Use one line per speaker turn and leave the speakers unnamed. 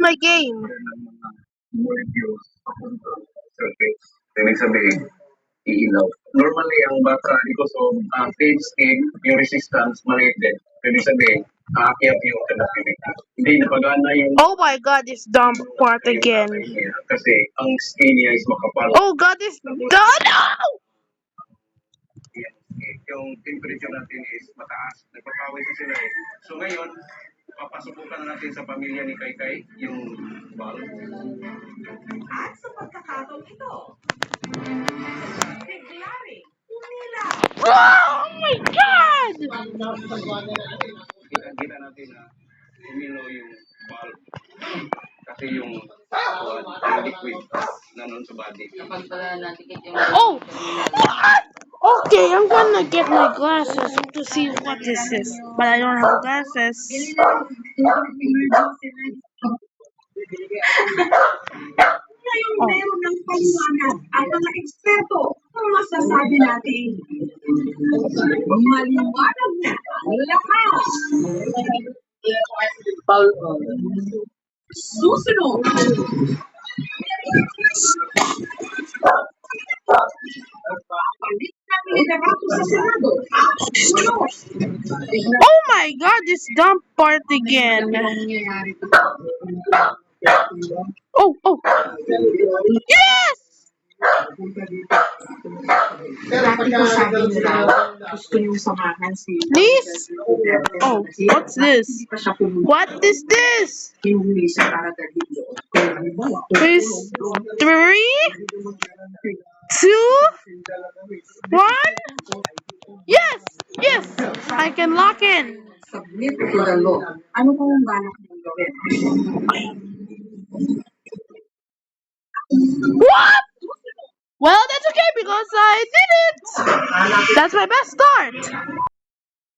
my game.
ng mga molecules papunta sa surface. Ibig sabihin, iilaw. Normally, ang bata, because of thin skin, yung resistance, maliit din. Ibig sabihin, aakyat yung conductivity. Hindi napagana yung
Oh my god, this dumb part again.
niya kasi ang skin niya is makapal.
Oh god, this dumb. No!
Yung temperature natin is mataas. Nagpapawis na sila eh. So ngayon, papasubukan na natin sa pamilya ni Kaykay yung ball.
At sa pagkakataon ito, biglaring umila.
Oh my god!
Kita natin na umilo yung ball. Kasi yung liquid na nun sa body.
Oh! What? Okay, I'm gonna get my glasses to see what this is. But I don't have glasses.
Ngayon meron ng paliwanag ang mga eksperto kung masasabi natin. Maliwanag na ang lakas. Susunod. Palit natin liderato sa Senado. Sunod.
Oh my god, this dumb part again. Oh, oh. Yes!
Dati ko sabi nila, gusto niyong samahan si...
Please? Oh, what's this?
Hindi pa siya pumunta.
What is this?
Hinuli siya para dalhin doon. Kung halimbawa,
Is 3, 2, 1? Yes! Yes! I can lock in.
submit to the law. Ano po ang balak mong gawin?
What? Well, that's okay because I did it. That's my best start.